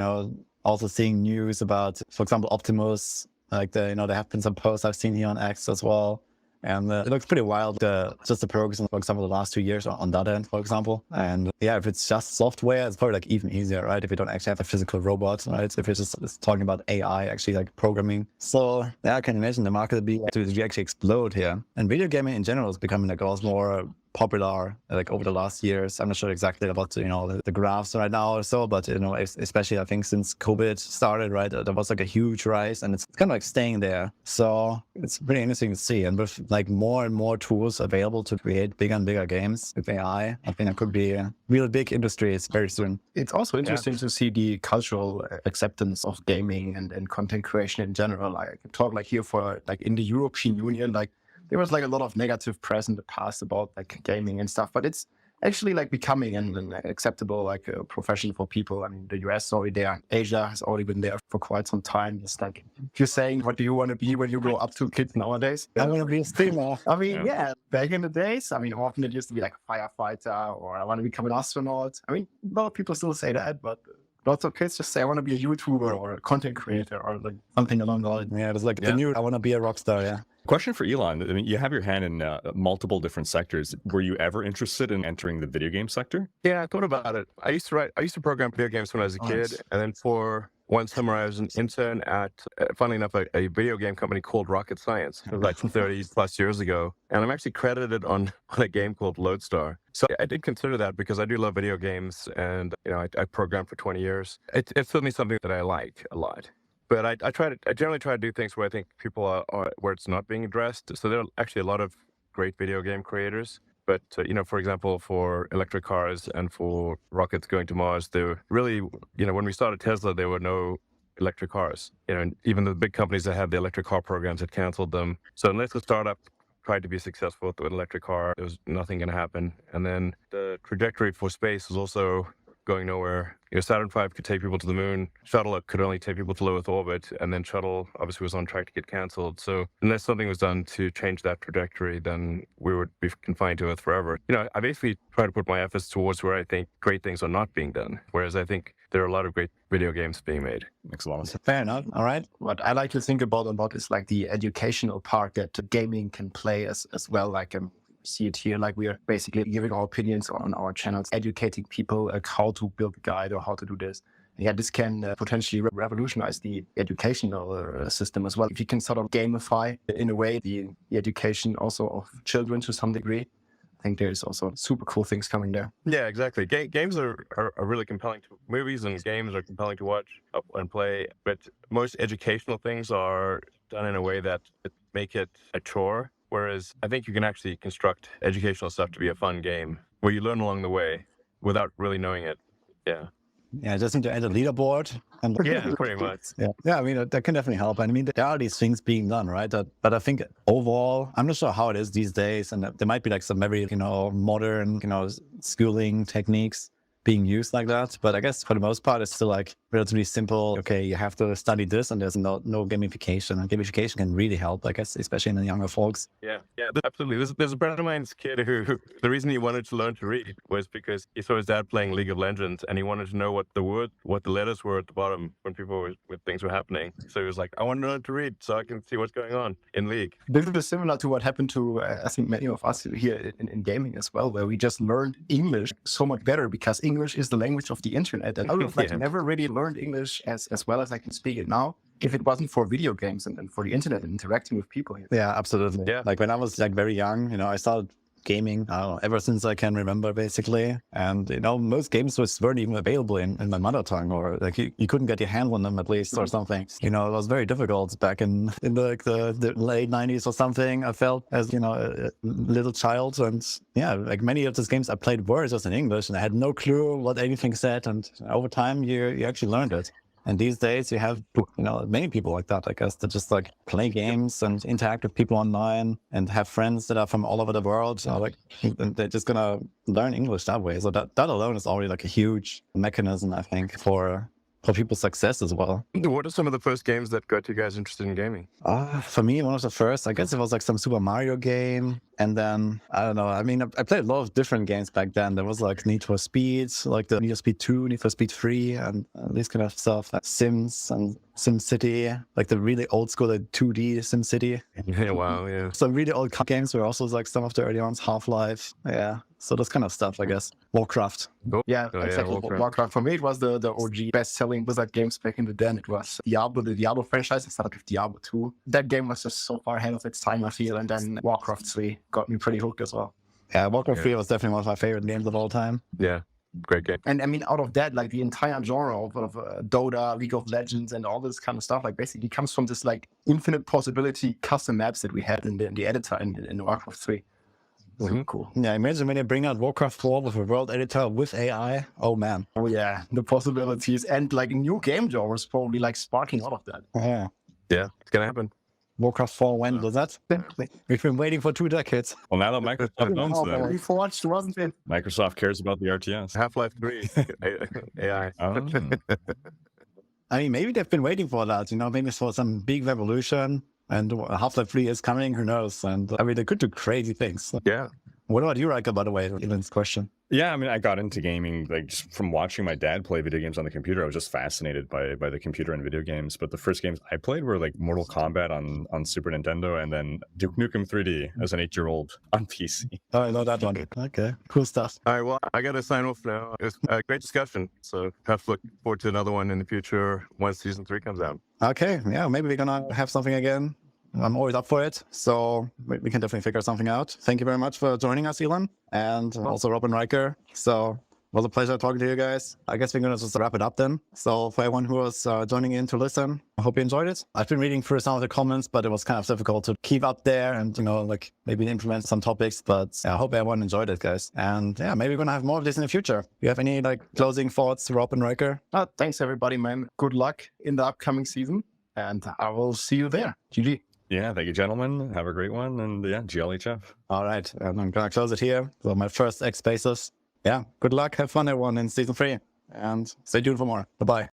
also seeing news about, for example, Optimus. Like, there have been some posts I've seen here on X as well. And it looks pretty wild, just the progress, for example, the last 2 years on that end, for example. And yeah, if it's just software, it's probably like even easier, right? If you don't actually have a physical robot, right? If it's just talking about AI, actually like programming. So yeah, I can imagine the market to actually explode here. And video gaming in general is becoming like a lot more popular like over the last years. I'm not sure exactly about the graphs right now or so, but especially I think since COVID started, right, there was like a huge rise and it's kind of like staying there. So it's pretty interesting to see. And with like more and more tools available to create bigger and bigger games with AI, I think it could be a real big industry very soon. It's also interesting to see the cultural acceptance of gaming and content creation in general. I could talk like here for like in the European Union, like there was like a lot of negative press in the past about like gaming and stuff, but it's actually like becoming an acceptable like profession for people. I mean, the US is already there. Asia has already been there for quite some time. It's like you're saying, what do you want to be when you grow up to kids nowadays? I want to be a streamer. I mean, yeah, back in the days, I mean, often it used to be like a firefighter or I want to become an astronaut. I mean, a lot of people still say that, but Lots of kids just say, I want to be a YouTuber or a content creator or like something along those lines. Yeah, it's like the new, I want to be a rock star, yeah. Question for Elon. I mean, you have your hand in multiple different sectors. Were you ever interested in entering the video game sector? Yeah, I thought about it. I used to program video games when I was a kid. And then for one summer, I was an intern at, funnily enough, a video game company called Rocket Science. It was like 30 plus years ago. And I'm actually credited on a game called Lodestar. So I did consider that because I do love video games, and I programmed for 20 years. It's certainly something that I like a lot. But I generally try to do things where I think people are where it's not being addressed. So there are actually a lot of great video game creators. But, for example, for electric cars and for rockets going to Mars, there really, when we started Tesla, there were no electric cars. And even the big companies that had the electric car programs had canceled them. So unless a startup tried to be successful with an electric car, there was nothing going to happen. And then the trajectory for space was also going nowhere. Saturn V could take people to the moon. Shuttle could only take people to low Earth orbit, and then Shuttle obviously was on track to get canceled. So unless something was done to change that trajectory, then we would be confined to Earth forever. I basically try to put my efforts towards where I think great things are not being done, whereas I think there are a lot of great video games being made. Makes a lot of sense. Fair enough. All right. What I like to think about a lot is like the educational part that gaming can play as well. Like see it here, like we are basically giving our opinions on our channels, educating people like how to build a guide or how to do this. And yeah, this can potentially revolutionize the educational system as well. If you can sort of gamify in a way the education also of children to some degree, I think there's also super cool things coming there. Yeah, exactly. Games are really compelling. Movies and games are compelling to watch and play, but most educational things are done in a way that make it a chore. Whereas I think you can actually construct educational stuff to be a fun game where you learn along the way without really knowing it. Yeah. Yeah, just need to add a leaderboard. And Yeah, pretty much. Yeah, I mean, that can definitely help. I mean, there are these things being done, right? But I think overall, I'm not sure how it is these days. And there might be like some very, modern, schooling techniques being used like that. But I guess for the most part, it's still like relatively simple. Okay, you have to study this, and there's no gamification. And gamification can really help, I guess, especially in the younger folks. Yeah, absolutely. There's a friend of mine's kid who the reason he wanted to learn to read was because he saw his dad playing League of Legends, and he wanted to know what the letters were at the bottom when things were happening. So he was like, I want to learn to read so I can see what's going on in League. This is similar to what happened to, I think, many of us here in gaming as well, where we just learned English so much better because English is the language of the internet. And I would have never really learned English as well as I can speak it now if it wasn't for video games and for the internet and interacting with people here. Yeah, absolutely. Yeah. Like when I was like very young, I started gaming, I don't know, ever since I can remember, basically. And, most games weren't even available in my mother tongue, or like you couldn't get your hand on them at least or something. It was very difficult back in the late 90s or something, I felt, as, a little child. And yeah, like many of those games I played were just in English, and I had no clue what anything said. And over time, you actually learned it. And these days you have, many people like that, I guess, that just like play games and interact with people online and have friends that are from all over the world. So like they're just going to learn English that way. So that alone is already like a huge mechanism, I think, for people's success as well. What are some of the first games that got you guys interested in gaming? For me, one of the first, I guess it was like some Super Mario game. And then, I don't know, I mean, I played a lot of different games back then. There was like Need for Speed, like the Need for Speed 2, Need for Speed 3, and this kind of stuff. Like Sims and SimCity, like the really old school, like 2D SimCity. Yeah, wow, yeah. Some really old games were also like some of the early ones, Half-Life. Yeah. So this kind of stuff, I guess. Warcraft. Yeah, exactly. Warcraft. For me, it was the OG best-selling Blizzard games back in the day. It was Diablo, the Diablo franchise. I started with Diablo 2. That game was just so far ahead of its time, I feel. And then Warcraft 3 got me pretty hooked as well. Yeah, Warcraft 3 was definitely one of my favorite games of all time. Yeah, great game. And I mean, out of that, like the entire genre of Dota, League of Legends, and all this kind of stuff, like basically comes from this like infinite possibility custom maps that we had in the editor in Warcraft 3. Mm-hmm. Cool. Yeah, imagine when they bring out Warcraft 4 with a world editor with AI. Oh man. Oh yeah, the possibilities and like new game genres probably like sparking out of that. Yeah. Yeah, it's gonna happen. Warcraft 4, when was that? We've been waiting for 2 decades. Well, now that Microsoft owns them, Reforged, wasn't it? Microsoft cares about the RTS. Half-Life 3, AI. Oh. I mean, maybe they've been waiting for that, maybe for some big revolution. And Half-Life 3 is coming, who knows? And I mean, they could do crazy things. Yeah. What about you, Rhykker, by the way? Elon's question. Yeah, I mean, I got into gaming like just from watching my dad play video games on the computer. I was just fascinated by the computer and video games. But the first games I played were like Mortal Kombat on Super Nintendo, and then Duke Nukem 3D as an 8-year-old on PC. Oh, I know that one. Okay, cool stuff. All right, well, I got to sign off now. It was a great discussion. So have to look forward to another one in the future once season 3 comes out. Okay, yeah, maybe we're gonna have something again. I'm always up for it, so we can definitely figure something out. Thank you very much for joining us, Elon, and also Rob and Rhykker. So it was a pleasure talking to you guys. I guess we're gonna just wrap it up then. So for everyone who was joining in to listen, I hope you enjoyed it. I've been reading through some of the comments, but it was kind of difficult to keep up there and, you know, like maybe implement some topics, but yeah, I hope everyone enjoyed it, guys. And yeah, maybe we're gonna have more of this in the future. You have any like closing thoughts, Rob and Rhykker? Thanks, everybody, man. Good luck in the upcoming season, and I will see you there. GG. Yeah, thank you, gentlemen. Have a great one. And yeah, GLHF. All right, and I'm gonna close it here. So my first X Spaces. Yeah, good luck. Have fun, everyone, in season 3. And stay tuned for more. Bye-bye.